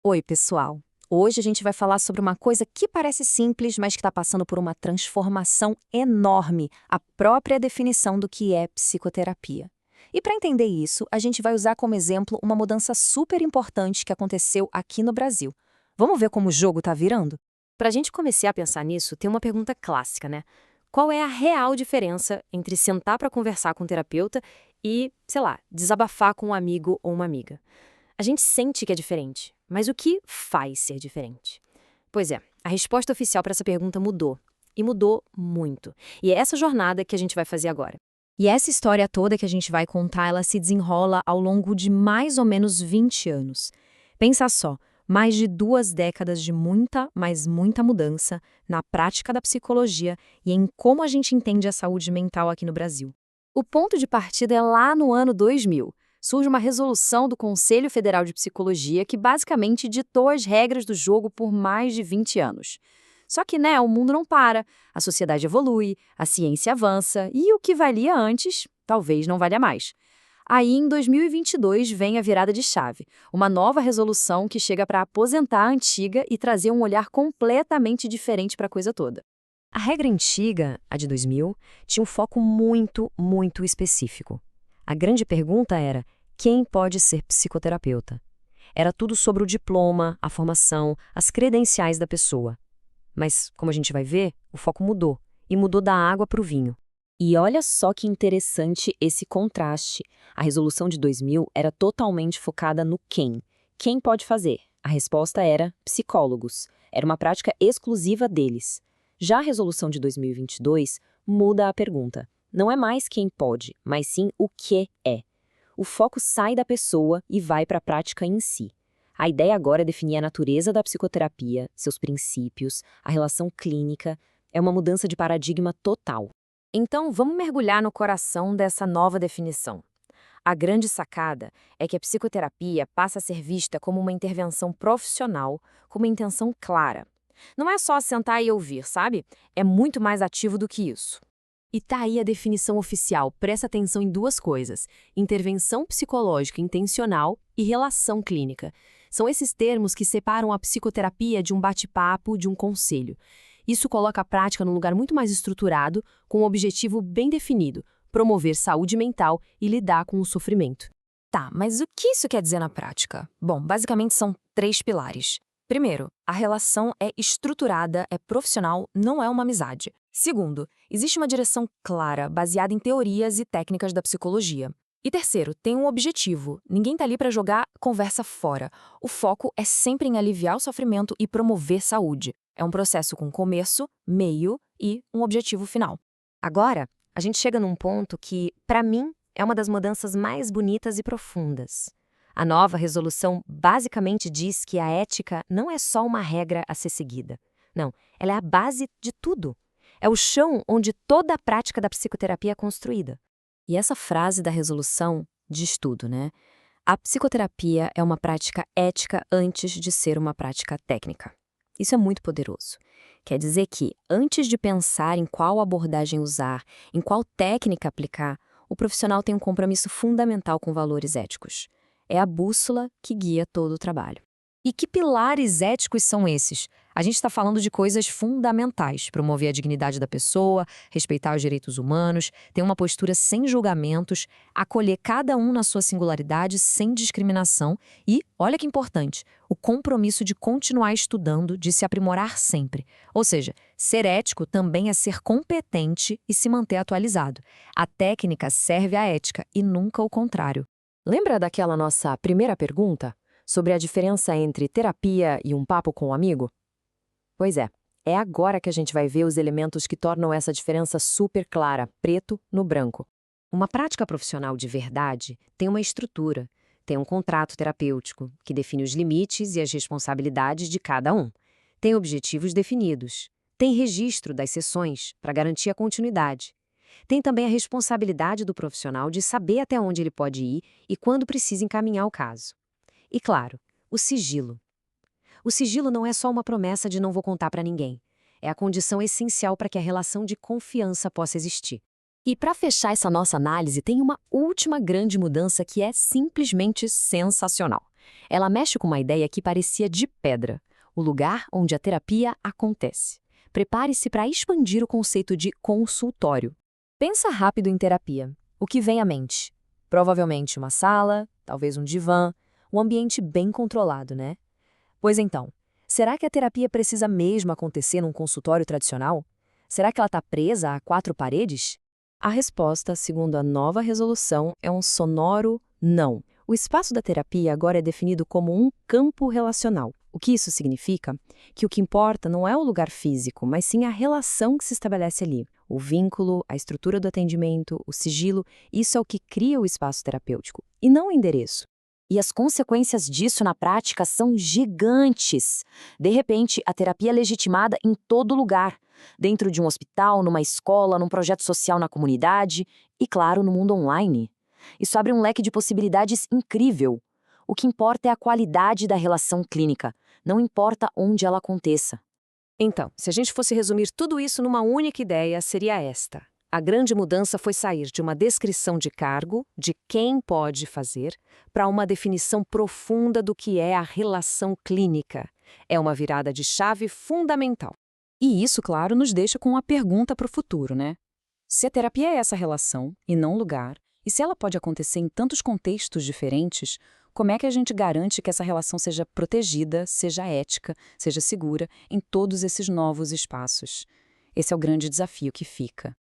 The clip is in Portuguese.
Oi, pessoal! Hoje a gente vai falar sobre uma coisa que parece simples, mas que está passando por uma transformação enorme, a própria definição do que é psicoterapia. E para entender isso, a gente vai usar como exemplo uma mudança super importante que aconteceu aqui no Brasil. Vamos ver como o jogo está virando? Para a gente começar a pensar nisso, tem uma pergunta clássica, né? Qual é a real diferença entre sentar para conversar com um terapeuta e, sei lá, desabafar com um amigo ou uma amiga? A gente sente que é diferente, mas o que faz ser diferente? Pois é, a resposta oficial para essa pergunta mudou. E mudou muito. E é essa jornada que a gente vai fazer agora. E essa história toda que a gente vai contar, ela se desenrola ao longo de mais ou menos 20 anos. Pensa só, mais de 2 décadas de muita, mas muita mudança na prática da psicologia e em como a gente entende a saúde mental aqui no Brasil. O ponto de partida é lá no ano 2000. Surge uma resolução do Conselho Federal de Psicologia que basicamente ditou as regras do jogo por mais de 20 anos. Só que, o mundo não para, a sociedade evolui, a ciência avança e o que valia antes, talvez não valha mais. Aí, em 2022, vem a virada de chave, uma nova resolução que chega para aposentar a antiga e trazer um olhar completamente diferente para a coisa toda. A regra antiga, a de 2000, tinha um foco muito específico. A grande pergunta era: quem pode ser psicoterapeuta? Era tudo sobre o diploma, a formação, as credenciais da pessoa. Mas, como a gente vai ver, o foco mudou, e mudou da água para o vinho. E olha só que interessante esse contraste. A resolução de 2000 era totalmente focada no quem. Quem pode fazer? A resposta era psicólogos. Era uma prática exclusiva deles. Já a resolução de 2022 muda a pergunta. Não é mais quem pode, mas sim o que é. O foco sai da pessoa e vai para a prática em si. A ideia agora é definir a natureza da psicoterapia, seus princípios, a relação clínica. É uma mudança de paradigma total. Então, vamos mergulhar no coração dessa nova definição. A grande sacada é que a psicoterapia passa a ser vista como uma intervenção profissional, com uma intenção clara. Não é só sentar e ouvir, sabe? É muito mais ativo do que isso. E tá aí a definição oficial, presta atenção em duas coisas: intervenção psicológica intencional e relação clínica. São esses termos que separam a psicoterapia de um bate-papo, de um conselho. Isso coloca a prática num lugar muito mais estruturado, com um objetivo bem definido: promover saúde mental e lidar com o sofrimento. Tá, mas o que isso quer dizer na prática? Bom, basicamente são 3 pilares. Primeiro, a relação é estruturada, é profissional, não é uma amizade. Segundo, existe uma direção clara, baseada em teorias e técnicas da psicologia. E terceiro, tem um objetivo. Ninguém tá ali para jogar conversa fora. O foco é sempre em aliviar o sofrimento e promover saúde. É um processo com começo, meio e um objetivo final. Agora, a gente chega num ponto que, para mim, é uma das mudanças mais bonitas e profundas. A nova resolução basicamente diz que a ética não é só uma regra a ser seguida. Não, ela é a base de tudo. É o chão onde toda a prática da psicoterapia é construída. E essa frase da resolução diz tudo, né? A psicoterapia é uma prática ética antes de ser uma prática técnica. Isso é muito poderoso. Quer dizer que, antes de pensar em qual abordagem usar, em qual técnica aplicar, o profissional tem um compromisso fundamental com valores éticos. É a bússola que guia todo o trabalho. E que pilares éticos são esses? A gente está falando de coisas fundamentais: promover a dignidade da pessoa, respeitar os direitos humanos, ter uma postura sem julgamentos, acolher cada um na sua singularidade sem discriminação e, olha que importante, o compromisso de continuar estudando, de se aprimorar sempre. Ou seja, ser ético também é ser competente e se manter atualizado. A técnica serve à ética e nunca o contrário. Lembra daquela nossa primeira pergunta sobre a diferença entre terapia e um papo com um amigo? Pois é agora que a gente vai ver os elementos que tornam essa diferença super clara, preto no branco. Uma prática profissional de verdade tem uma estrutura, tem um contrato terapêutico que define os limites e as responsabilidades de cada um. Tem objetivos definidos, tem registro das sessões para garantir a continuidade. Tem também a responsabilidade do profissional de saber até onde ele pode ir e quando precisa encaminhar o caso. E claro, o sigilo. O sigilo não é só uma promessa de não vou contar para ninguém. É a condição essencial para que a relação de confiança possa existir. E para fechar essa nossa análise, tem uma última grande mudança que é simplesmente sensacional. Ela mexe com uma ideia que parecia de pedra, o lugar onde a terapia acontece. Prepare-se para expandir o conceito de consultório. Pensa rápido em terapia. O que vem à mente? Provavelmente uma sala, talvez um divã, um ambiente bem controlado, né? Pois então, será que a terapia precisa mesmo acontecer num consultório tradicional? Será que ela está presa a quatro paredes? A resposta, segundo a nova resolução, é um sonoro não. O espaço da terapia agora é definido como um campo relacional. O que isso significa? Que o que importa não é o lugar físico, mas sim a relação que se estabelece ali. O vínculo, a estrutura do atendimento, o sigilo, isso é o que cria o espaço terapêutico, e não o endereço. E as consequências disso na prática são gigantes. De repente, a terapia é legitimada em todo lugar, dentro de um hospital, numa escola, num projeto social na comunidade e, claro, no mundo online. Isso abre um leque de possibilidades incrível. O que importa é a qualidade da relação clínica, não importa onde ela aconteça. Então, se a gente fosse resumir tudo isso numa única ideia, seria esta. A grande mudança foi sair de uma descrição de cargo, de quem pode fazer, para uma definição profunda do que é a relação clínica. É uma virada de chave fundamental. E isso, claro, nos deixa com uma pergunta para o futuro, né? Se a terapia é essa relação, e não lugar, e se ela pode acontecer em tantos contextos diferentes, como é que a gente garante que essa relação seja protegida, seja ética, seja segura em todos esses novos espaços? Esse é o grande desafio que fica.